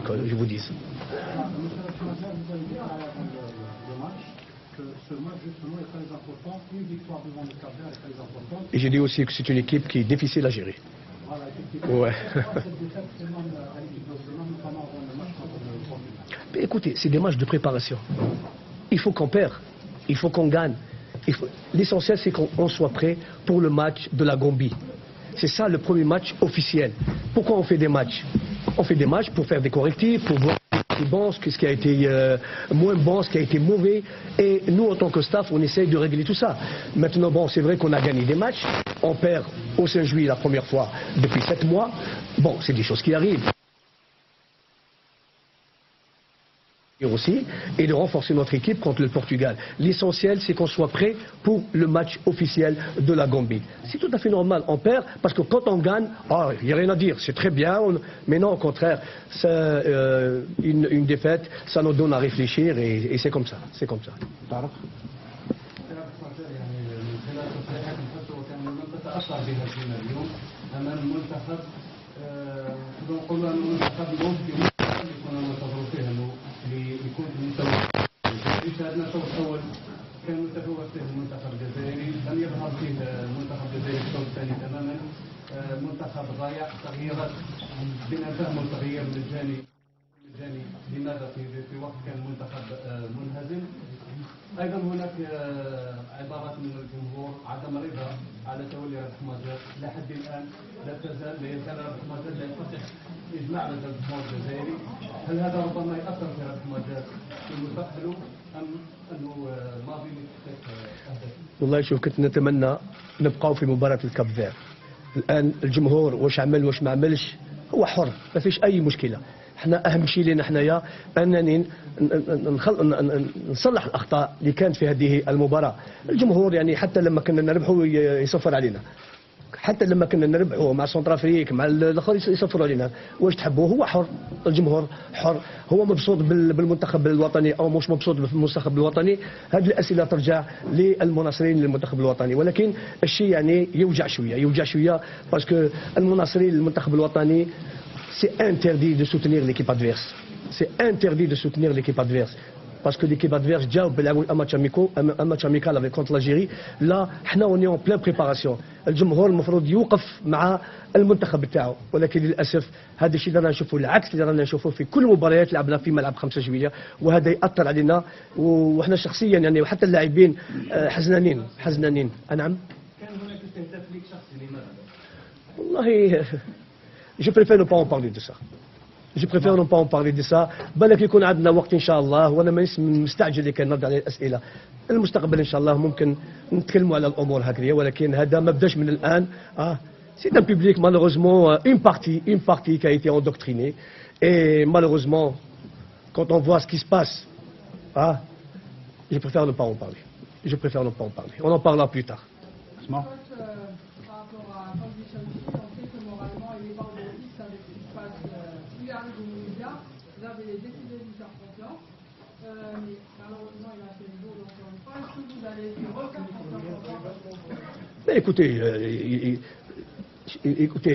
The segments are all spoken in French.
que je vous dise. Et j'ai dit aussi que c'est une équipe qui est difficile à gérer. Ouais. Mais écoutez, c'est des matchs de préparation. Il faut qu'on perd, il faut qu'on gagne. L'essentiel, c'est qu'on soit prêt pour le match de la Gambie. C'est ça le premier match officiel. Pourquoi on fait des matchs? On fait des matchs pour faire des correctifs, pour voir ce qui est bon, ce qui a été moins bon, ce qui a été mauvais. Et nous, en tant que staff, on essaye de régler tout ça. Maintenant, bon, c'est vrai qu'on a gagné des matchs. On perd au Saint-Juillet la première fois depuis 7 mois. Bon, c'est des choses qui arrivent. Aussi, et de renforcer notre équipe contre le Portugal. L'essentiel, c'est qu'on soit prêt pour le match officiel de la Gambie. C'est tout à fait normal, on perd, parce que quand on gagne, il n'y a rien à dire, c'est très bien, mais non, au contraire, une défaite, ça nous donne à réfléchir, et c'est comme ça, c'est comme ça. يكون في المستوى شاهدنا الشوط الاول كان متفوق فيه المنتخب الجزائري لم يظهر فيه المنتخب الجزائري الشوط الثاني تماما منتخب ضايع تغييرات بنا فهم التغيير مجاني لماذا في وقت كان المنتخب منهزم ايضا هناك عبارات من الجمهور عدم رضا على تولي ربح ماجر لحد الان لا يزال ربح ماجر لا يستطيع اجماع لدى الجمهور الجزائري هل هذا ربما ياثر في ربح ماجر في مستقبله ام انه ماضي لتحقيق والله شوف كنت نتمنى نبقاو في مباراة الكاب فير. الان الجمهور واش عمل واش ما عملش هو حر ما فيش اي مشكلة. احنا اهم شيء لنا حنايا انني نصلح الاخطاء اللي كانت في هذه المباراه. الجمهور يعني حتى لما كنا نربحوا يصفر علينا، حتى لما كنا نربحوا مع سنترافريك مع الاخر يصفروا علينا. واش تحبوا؟ هو حر، الجمهور حر، هو مبسوط بالمنتخب الوطني او مش مبسوط بالمنتخب الوطني. هذه الاسئله ترجع للمناصرين للمنتخب الوطني، ولكن الشيء يعني يوجع شويه باسكو المناصرين للمنتخب الوطني c'est interdit de soutenir l'équipe adverse. C'est interdit de soutenir l'équipe adverse. Parce que l'équipe adverse, déjà, un match amical avec contre l'Algérie, là, on est en pleine préparation. الجمهور المفروض يوقف مع المنتخب بتاعه، ولكن للاسف هذا الشيء اللي رانا نشوفه العكس اللي رانا نشوفه في كل المباريات لعبنا في ملعب 5 جويلية، وهذا ياثر علينا وحنا شخصيا يعني وحتى اللاعبين حزنانين. نعم. كان هناك استهداف ليك شخصي لماذا؟ والله Je préfère ne pas en parler de ça. Je préfère ne pas en parler de ça. بالك يكون عندنا وقت إن شاء الله، وأنا مانيش مستعجل اللي كان نرد على الأسئلة. المستقبل إن شاء الله ممكن نتكلموا على الأمور هكذا، ولكن هذا ما بداش من الآن. C'est un public malheureusement une partie qui a été endoctrinée, et malheureusement quand on voit ce qui se passe, je préfère ne pas en parler. On en parlera plus tard. Vous avez décidé de lui faire confiance, mais malheureusement il a fait une bourde encore une fois. Est-ce que vous allez lui refaire confiance? Mais écoutez,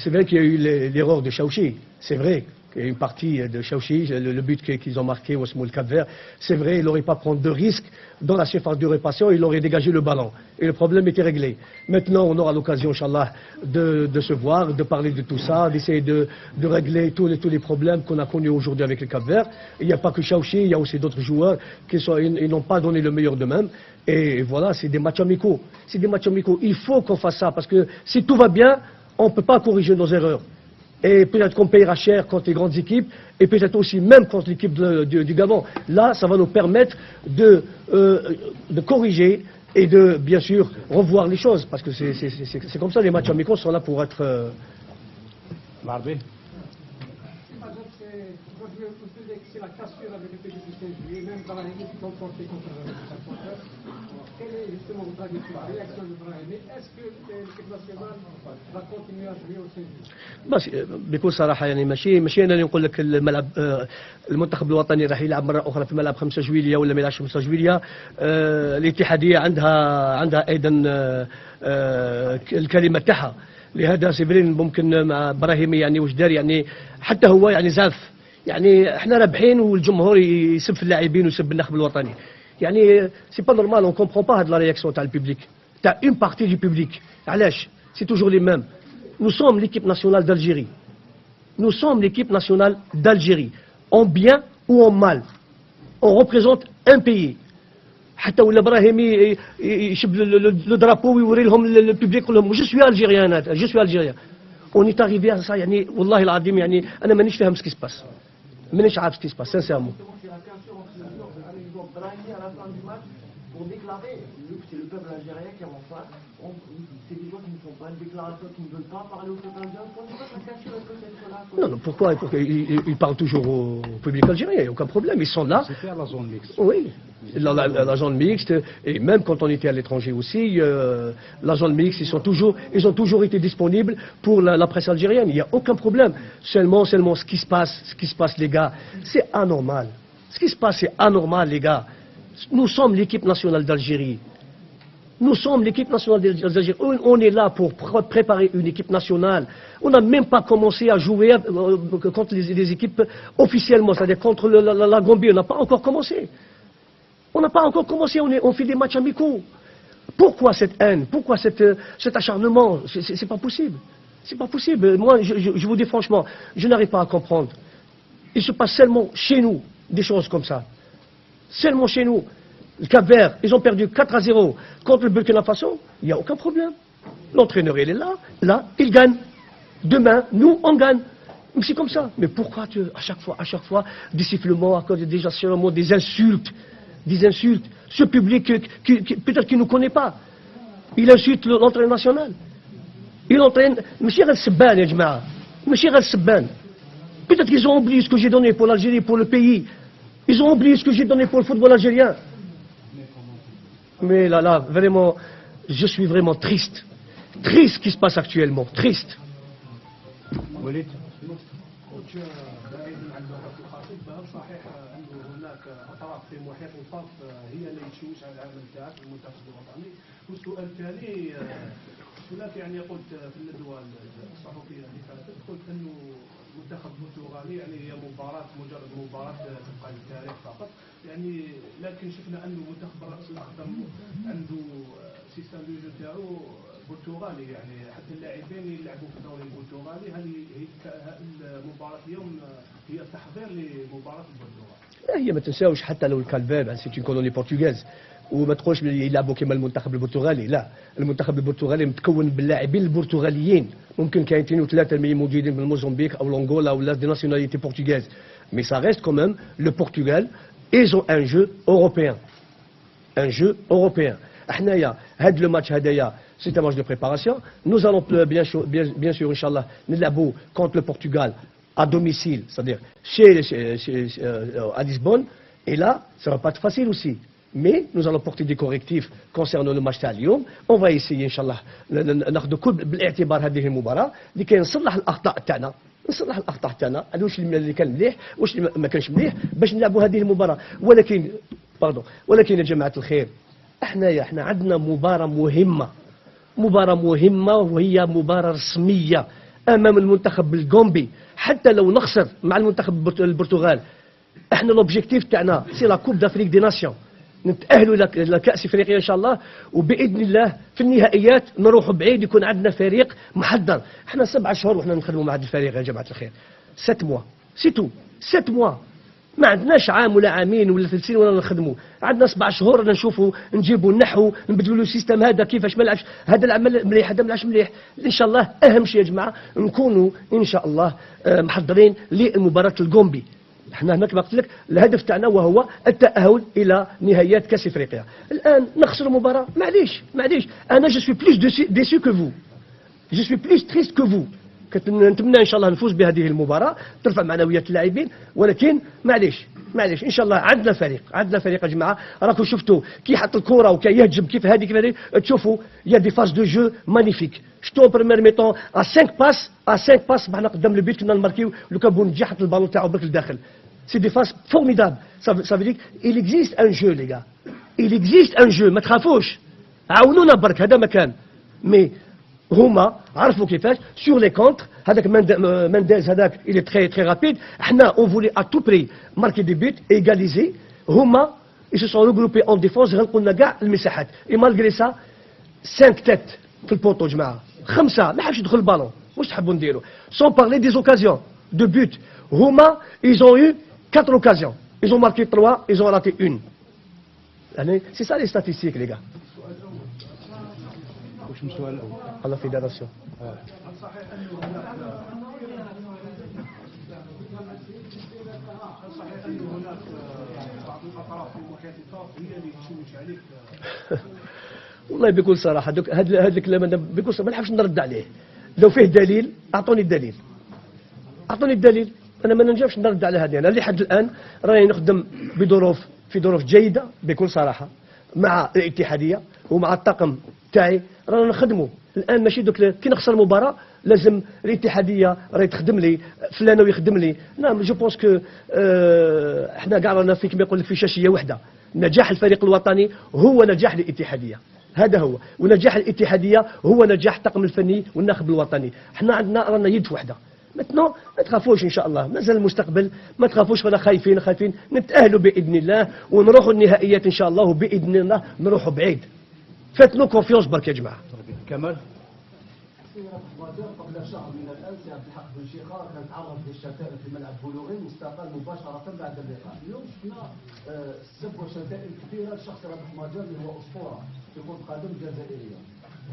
c'est vrai qu'il y a eu l'erreur de Chaouchi, c'est vrai. Il y a une partie de Chaouchi, le but qu'ils ont marqué au Small Cap Vert, c'est vrai, il n'aurait pas pris de risque dans la surface de réparation, il aurait dégagé le ballon. Et le problème était réglé. Maintenant, on aura l'occasion, Inch'Allah, de se voir, de parler de tout ça, d'essayer de régler tous les problèmes qu'on a connus aujourd'hui avec le Cap Vert. Il n'y a pas que Chaouchi, il y a aussi d'autres joueurs qui n'ont pas donné le meilleur d'eux-mêmes. Et voilà, c'est des matchs amicaux. Il faut qu'on fasse ça, parce que si tout va bien, on ne peut pas corriger nos erreurs. Et peut-être qu'on payera cher contre les grandes équipes, et peut-être aussi même contre l'équipe du Gabon. Là, ça va nous permettre de corriger et de, bien sûr, revoir les choses. Parce que c'est comme ça, les matchs amicaux sont là pour être... Mardi. C'est la cassure avec le petit juillet, même dans la ligue qui comportait contre le supporter. Quelle est justement votre avis sur la réaction de Brahimi? Est-ce que l'équipe nationale va continuer à jouer au Sénégal؟ بكل صراحة يعني ماشي أنا اللي نقول لك المنتخب الوطني راح يلعب مرة أخرى في ملعب 5 جويلية ولا ما يلعبش 5 جويلية. الاتحادية عندها أيضا الكلمة تاعها. لهذا سيبرين ممكن مع براهيمي يعني واش دار يعني حتى هو يعني زعف يعني احنا رابحين والجمهور يسب في اللاعبين ويسب النخب الوطني. يعني سي با نورمال، اون كومبرون با هاد لا رياكسيون تاع البوبليك، تاع اون بارتي دو بوبليك. علاش؟ سي توجور لي ميم. Nous sommes l'équipe nationale d'Algérie. Nous sommes l'équipe nationale d'Algérie. En bien ou en mal. On représente un pays. حتى ولا ابراهيمي يشب لو درابو ويوري لهم البوبليك يقول لهم جو سوي الجيريان، هذا جو سوي الجيريان. اون ايت اريفي ا سا. يعني والله العظيم يعني انا مانيش فاهم سكي سباس، مانيش عارف سكي سباس سانسيرمون. Pour déclarer, c'est le peuple algérien qui est en face, c'est des gens qui ne font pas une déclaration, qui ne veulent pas parler au peuple algérien. Pourquoi la cassure est peut-être là? Non, non, pourquoi ils parlent toujours au public algérien, il n'y a aucun problème, ils sont là. C'était à la zone mixte. Oui, la zone mixte, et même quand on était à l'étranger aussi, la zone mixte, ils ont toujours été disponibles pour la presse algérienne, il n'y a aucun problème. Seulement ce qui se passe les gars, c'est anormal. Ce qui se passe c'est anormal les gars. Nous sommes l'équipe nationale d'Algérie. Nous sommes l'équipe nationale d'Algérie. On est là pour préparer une équipe nationale. On n'a même pas commencé à jouer contre les équipes officiellement, c'est-à-dire contre la Gambie. On n'a pas encore commencé. On n'a pas encore commencé, on fait des matchs amicaux. Pourquoi cette haine? Pourquoi cet acharnement? C'est pas possible. C'est pas possible. Moi, je vous dis franchement, je n'arrive pas à comprendre. Il se passe seulement chez nous des choses comme ça. Seulement chez nous. Le Cap-Vert, ils ont perdu 4-0 contre le Burkina Faso, il n'y a aucun problème. L'entraîneur, il est là, il gagne. Demain, nous, on gagne. C'est comme ça. Mais pourquoi à chaque fois, des sifflements, des acharnements, des insultes? Ce public, peut-être qu'il ne nous connaît pas. Il insulte l'entraîneur national. Il entraîne. Monsieur Al-Sebban, ya Jama'a. Monsieur Al-Sebban. Peut-être qu'ils ont oublié ce que j'ai donné pour l'Algérie, pour le pays. Ils ont oublié ce que j'ai donné pour le football algérien. Mais là, vraiment, je suis vraiment triste. Triste ce qui se passe actuellement. Triste. وليد. صحيح انه هناك اطراف في محيط الفرق هي اللي تشوش على العمل تاعك المنتخب الوطني. والسؤال الثاني، هناك يعني قلت في الندوه الصحفيه اللي فاتت، قلت انه المنتخب البرتغالي يعني هي مجرد مباراه تبقى للتاريخ فقط، يعني لكن شفنا انه المنتخب الراس الاخضر عنده سيستم دو جو تاعو برتغالي، يعني حتى اللاعبين يلعبوا في الدوري البرتغالي. هل المباراه اليوم هي تحضير لمباراه البرتغال؟ لا، هي ما تنساوش حتى لو الكالفير سي اون كولوني بورتوغيز، وما تقولش يلعبوا كما المنتخب البرتغالي. لا، المنتخب البرتغالي متكون باللاعبين البرتغاليين، ممكن كاين 2 و 3 موجودين من موزمبيق او لونغولا ولا دي ناسيوناليتي بورتوغيز، مي سا ريست كوميم لو بورتوغال ايزون ان جو اوروبيان. ان جو اوروبيان. حنايا هاد لو ماتش هدايا سي ان ماتش دو بريباراسيون. نوز الون بيان سور ان شاء الله نلعبوا كونت لو بورتوغال à domicile, c'est-à-dire à Lisbonne, et là, ça ne va pas être facile aussi. Mais nous allons porter des correctifs concernant le match تاع اليوم. On va essayer إن شاء الله ناخذ كل بالاعتبار هذه المباراة لكي نصلح الأخطاء تاعنا، هذا واش اللي كان مليح واش اللي ما كانش مليح باش نلعبوا هذه المباراة. ولكن يا جماعة الخير، احنا عندنا مباراة مهمة وهي مباراة رسمية امام المنتخب الكومبي. حتى لو نخسر مع المنتخب البرتغال، احنا لوبجيكتيف تاعنا سي لا كوب دافريك دي ناسيون، نتاهلوا الى كاس افريقيا ان شاء الله، وباذن الله في النهائيات نروحوا بعيد، يكون عندنا فريق محضر. احنا 7 شهور وحنا نخدموا مع هذا الفريق يا جماعه الخير، 7 موا سي تو، 7 موا. ما عندناش عام ولا عامين ولا 3 سنين ولا نخدموا، عندنا 7 شهور نشوفوا نجيبوا النحو، نبدلوا له السيستم هذا كيفاش ما لعبش، هذا العمل مليح هذا ما لعبش مليح. ان شاء الله اهم شيء يا جماعه نكونوا ان شاء الله محضرين للمباراه الكومبي. احنا هناك ما قلت لك الهدف تاعنا وهو التاهل الى نهائيات كاس افريقيا. الان نخسر المباراه، معليش انا جو سوي بلوس ديسو كو فو، جو سوي بلوس تريست كو فو. نتمنى ان شاء الله نفوز بهذه المباراه، ترفع معنويات اللاعبين، ولكن معليش ان شاء الله عندنا فريق يا جماعه. راكم شفتوا كي حط الكره وكي يهجم كيف هذه تشوفوا يا دي فاز دو جو مانيفيك. شفتوا بريمير ميطون ا 5 باس بعنا قدام لو بيت كنا نماركيو لو كان بونجي حط البالون تاعو برك لداخل. سي دي فاز فورميدابل. Ça veut dire il existe un jeu les gars, il existe un jeu. ما تخافوش، عاونونا برك، هذا مكان. مي هما عرفوا كيفاش سور لي كونتر هذاك مانديز هذاك il est très très rapide. احنا on voulait à tout prix marquer des buts et égaliser. هما ils se sont regroupés en défense غلقوا لنا كاع المساحات. et malgré ça 5 têtes في البوطو جماعه 5 ما حبش يدخل البالون واش تحبوا نديروا. sans parler des occasions de but. هما ils ont eu 4 occasions. ils ont marqué 3 ils ont raté 1. يعني c'est ça les statistiques les gars. واش من السؤال الاول؟ على فيدراسيون. هل صحيح انه هناك بعض الاطراف في محيط الطرف هي اللي تشوش عليك؟ والله بكل صراحه هذا الكلام انا بكل صراحه ما نحبش نرد عليه. لو فيه دليل اعطوني الدليل. اعطوني الدليل. انا ما ننجمش نرد على هذه. انا لحد الان راني نخدم في ظروف جيده بكل صراحه مع الاتحاديه ومع الطاقم تاعي رانا نخدموا الان. ماشي دوك كي نخسر المباراه لازم الاتحاديه راهي تخدم لي فلان ويخدم لي. نعم جو بونس كو احنا كاع رانا في كما يقول لك في شاشيه واحده. نجاح الفريق الوطني هو نجاح الاتحاديه. هذا هو. ونجاح الاتحاديه هو نجاح الطاقم الفني والناخب الوطني. احنا عندنا رانا يد واحده. maintenant ما تخافوش ان شاء الله مازال المستقبل. ما تخافوش ولا خايفين نتاهلوا باذن الله ونروحوا النهائيات ان شاء الله وباذن الله نروحوا بعيد. فاتنو كونفيونس برك يا جماعه. كمال قبل شهر من الان سي عبد الحق بن شيخه كان تعرض للشتائم في ملعب بولوغين واستقال مباشره بعد اللقاء. اليوم شفنا سب وشتائم كبيره لشخص رابح ماجر اللي هو اسطوره في كره القدم الجزائريه.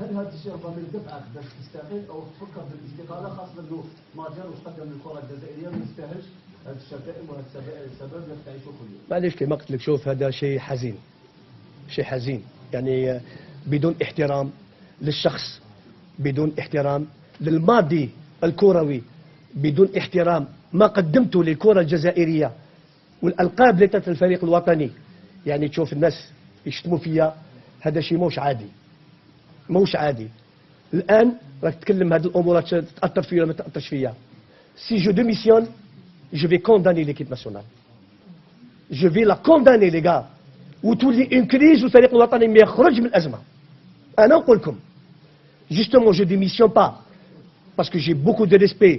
هل هذا الشيء ربما يدفعك باش تستقيل او تفكر بالاستقاله خاصه انه ماجر واش قدم للكره الجزائريه ما يستاهلش هذه الشتائم وهذا السبب اللي تعيشوا كل يوم؟ معليش كما قلت لك شوف هذا شيء حزين. شيء حزين يعني بدون احترام للشخص بدون احترام للماضي الكروي بدون احترام ما قدمته للكرة الجزائرية والألقاب اللي تاعت الفريق الوطني. يعني تشوف الناس يشتموا فيا هذا شيء موش عادي. الآن راك تتكلم هذه الأمور تأثر فيا ولا ما تأثرش فيا. سي جو ديميسيون جو في كونداني ليكيب ناسيونال. جو في لا كونداني لي غا وتولي اون كريز والفريق الوطني ما يخرج من الأزمة. أنا نقول لكم justement je démissionne pas parce que j'ai beaucoup de respect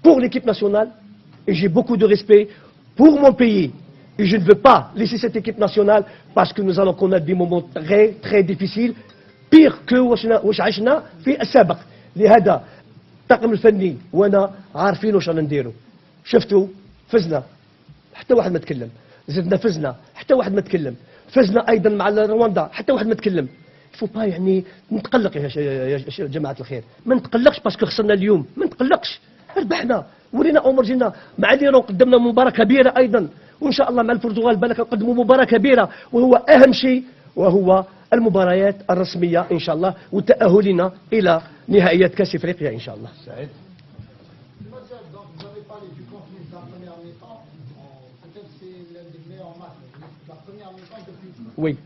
pour l'équipe nationale et j'ai beaucoup de respect pour mon pays et je ne veux pas laisser cette équipe nationale parce que nous allons connaître des moments très très difficiles pire que واش عشنا في السابق. لهذا الطاقم الفني وانا عارفين واش رانا نديروا. شفتوا فزنا حتى واحد ما تكلم. زدنا فزنا حتى واحد ما تكلم. فزنا ايضا مع رواندا حتى واحد ما تكلم. فو با يعني نتقلق يا جماعه الخير. ما نتقلقش باسكو خسرنا اليوم. ما نتقلقش ربحنا ورينا عمر جينا مع ليرون قدمنا مباراه كبيره ايضا وان شاء الله مع البرتغال بالك نقدموا مباراه كبيره وهو اهم شيء وهو المباريات الرسميه ان شاء الله وتاهلنا الى نهائيات كاس افريقيا ان شاء الله. سعيد وي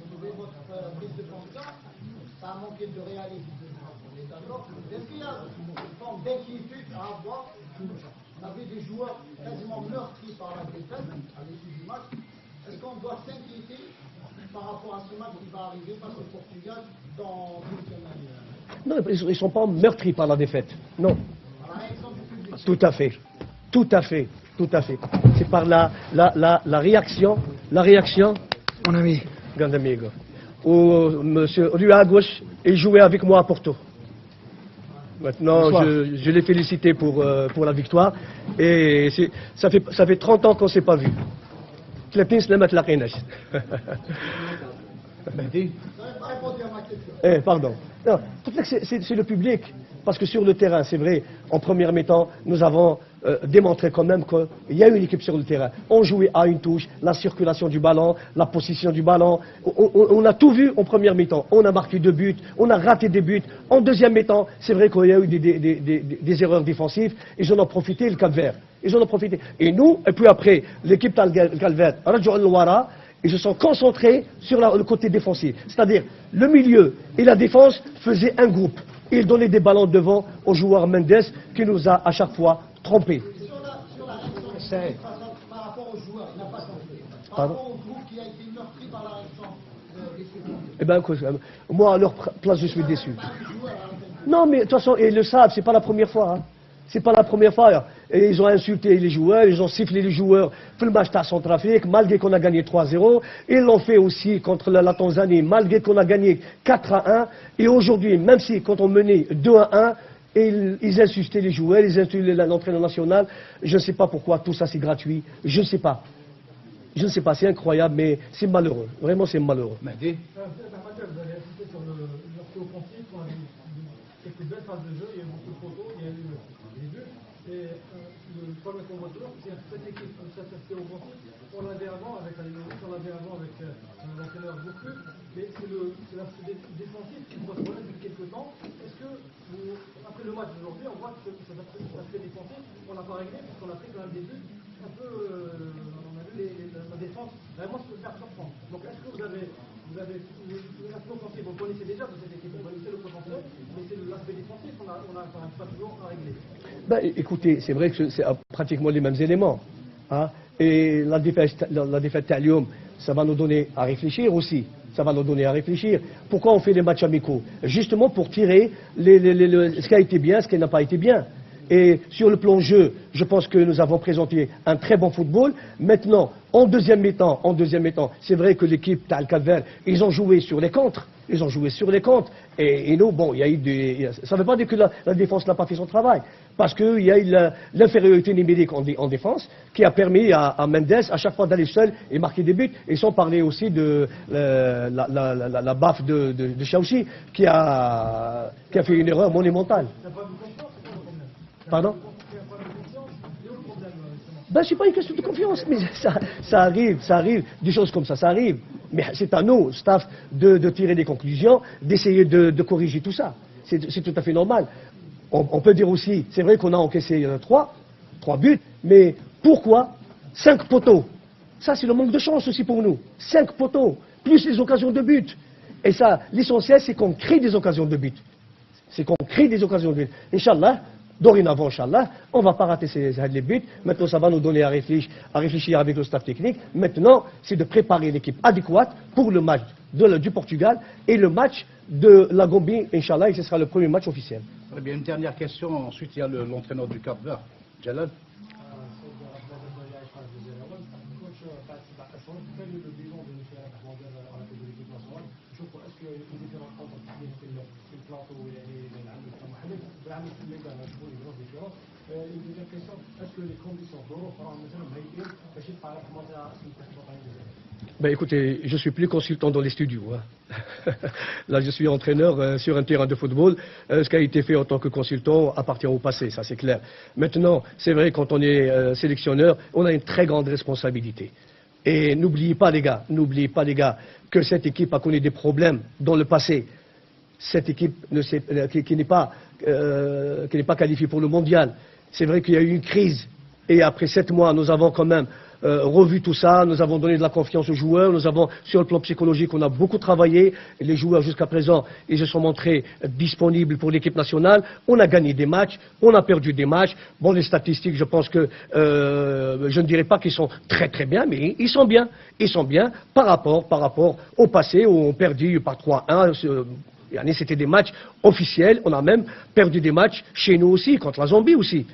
Ça a manqué de réalisme. On est d'accord. Est-ce qu'il y a une forme d'inquiétude à avoir? On avait des joueurs quasiment meurtris par la défaite à l'issue du match. Est-ce qu'on doit s'inquiéter par rapport à ce match qui va arriver face au Portugal dans une semaine? Non, ils ne sont pas meurtris par la défaite. Non. Par la réaction du public. Tout à fait. Tout à fait. Tout à fait. C'est par la réaction. La réaction. Mon ami. Grand amigo. Où M. Rui Águas est joué avec moi à Porto. Maintenant, je l'ai félicité pour la victoire. Et ça fait 30 ans qu'on ne s'est pas vu. 30 سنة ما تلاقيناش. مهدي Eh, pardon. Non, c'est le public. Parce que sur le terrain, c'est vrai, en première mi-temps, nous avons démontré quand même qu'il y a une équipe sur le terrain. On jouait à une touche, la circulation du ballon, la position du ballon. On a tout vu en première mi-temps. On a marqué 2 buts, on a raté des buts. En deuxième mi-temps, c'est vrai qu'il y a eu des erreurs défensives. Ils en ont profité, le Cap-Vert. Ils en ont profité. Et nous, et puis après, l'équipe Cap-Vert, ils se sont concentrés sur le côté défensif. C'est-à-dire, le milieu et la défense faisaient un groupe. Ils donnaient des ballons devant au joueur Mendes qui nous a à chaque fois trompés. Sur la réaction par rapport aux joueurs, il n'a pas changé. Par Pardon rapport au groupe qui a été meurtri par la réaction des supporters. Eh bien, moi, à leur place, je suis déçu. Non, mais de toute façon, ils le savent, c'est pas la première fois. Hein. C'est pas la première fois. Et ils ont insulté les joueurs, ils ont sifflé les joueurs pour le match à Centrafrique, malgré qu'on a gagné 3-0. Ils l'ont fait aussi contre la Tanzanie, malgré qu'on a gagné 4-1. Et aujourd'hui, même si quand on menait 2-1, ils insultaient les joueurs, ils insultaient l'entraîneur national. Je ne sais pas pourquoi tout ça c'est gratuit. Je ne sais pas. Je ne sais pas, c'est incroyable, mais c'est malheureux. Vraiment, c'est malheureux. Mahdi. Vous avez insisté sur l'aspect offensif, on a vu quelques belles phases de jeu, il y a eu beaucoup de photos, il y a eu des buts. Et le problème qu'on voit toujours, c'est cette équipe, cet aspect offensif, on l'avait avant avec Alinovic, on l'avait avant avec l'entraîneur Bourku, mais c'est l'aspect défensif qui pose problème depuis quelques temps. Est-ce que, après le match d'aujourd'hui, on voit que cet aspect défensif, on n'a pas réglé, parce qu'on a pris quand même des buts un peu, on a vu la défense vraiment se faire surprendre. Donc est-ce que vous avez l'aspect offensif, vous le connaissez déjà de cette équipe, vous connaissez le potentiel, mais c'est l'aspect défensif qu'on n'arrive pas toujours à régler. Ben, écoutez, c'est vrai que c'est pratiquement les mêmes éléments. Hein, et la défaite à Lyon, ça va nous donner à réfléchir aussi. Ça va nous donner à réfléchir. Pourquoi on fait des matchs amicaux? Justement pour tirer ce qui a été bien, ce qui n'a pas été bien. Et sur le plan jeu, je pense que nous avons présenté un très bon football. Maintenant, en deuxième mi-temps, c'est vrai que l'équipe Tal Cap-Vert, ils ont joué sur les contres. Ils ont joué sur les contres. Et nous, bon, il y a eu des... Ça ne veut pas dire que la défense n'a pas fait son travail. Parce qu'il y a eu l'infériorité numérique en défense qui a permis à Mendes à chaque fois d'aller seul et marquer des buts. Et sans parler aussi de la baffe de Chaouchi qui a fait une erreur monumentale. Pardon? Ben, c'est pas une question de confiance, mais ça arrive, des choses comme ça arrive. Mais c'est à nous, staff, de tirer des conclusions, d'essayer de corriger tout ça. C'est tout à fait normal. On peut dire aussi, c'est vrai qu'on a encaissé 3 buts, mais pourquoi 5 poteaux? Ça, c'est le manque de chance aussi pour nous. 5 poteaux, plus les occasions de but. Et ça, l'essentiel, c'est qu'on crée des occasions de but. Inch'Allah. Dorénavant, Inch'Allah, on ne va pas rater les buts. Maintenant, ça va nous donner à réfléchir avec le staff technique. Maintenant, c'est de préparer l'équipe adéquate pour le match du Portugal et le match de la Gambie, Inch'Allah, et ce sera le premier match officiel. Très bien, une dernière question. Ensuite, il y a l'entraîneur du Cap-Vert, Jalal. Ben écoutez, je suis plus consultant dans les studios. Hein. Là, je suis entraîneur sur un terrain de football. Ce qui a été fait en tant que consultant appartient au passé, ça c'est clair. Maintenant, c'est vrai, quand on est sélectionneur, on a une très grande responsabilité. Et n'oubliez pas les gars, que cette équipe a connu des problèmes dans le passé. Cette équipe qui n'est pas qualifiée pour le mondial. C'est vrai qu'il y a eu une crise. Et après 7 mois, nous avons quand même revu tout ça, nous avons donné de la confiance aux joueurs, nous avons, sur le plan psychologique, on a beaucoup travaillé. Et les joueurs, jusqu'à présent, ils se sont montrés disponibles pour l'équipe nationale. On a gagné des matchs, on a perdu des matchs. Bon, les statistiques, je pense que, je ne dirais pas qu'ils sont très très bien, mais ils sont bien. Ils sont bien par rapport au passé où on perdu par 3-1. C'était des matchs officiels, on a même perdu des matchs chez nous aussi, contre la Zambie aussi.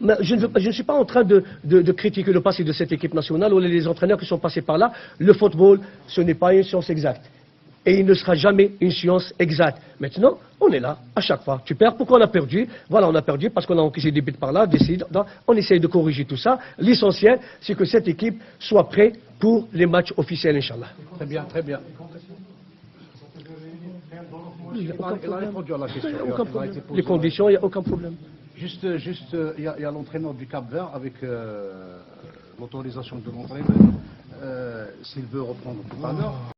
Mais je ne suis pas en train de critiquer le passé de cette équipe nationale ou les entraîneurs qui sont passés par là. Le football, ce n'est pas une science exacte. Et il ne sera jamais une science exacte. Maintenant, on est là, à chaque fois. Tu perds, pourquoi on a perdu? Voilà, on a perdu parce qu'on a encaissé des buts par là, on essaye de corriger tout ça. L'essentiel, c'est que cette équipe soit prête pour les matchs officiels, Inch'Allah. Très bien, très bien. Il a répondu à la question. Il n'y a aucun problème. Les conditions, il n'y a aucun problème. Juste, il y a l'entraîneur du Cap-Vert avec l'autorisation de l'entraîneur, s'il veut reprendre tout à l'heure.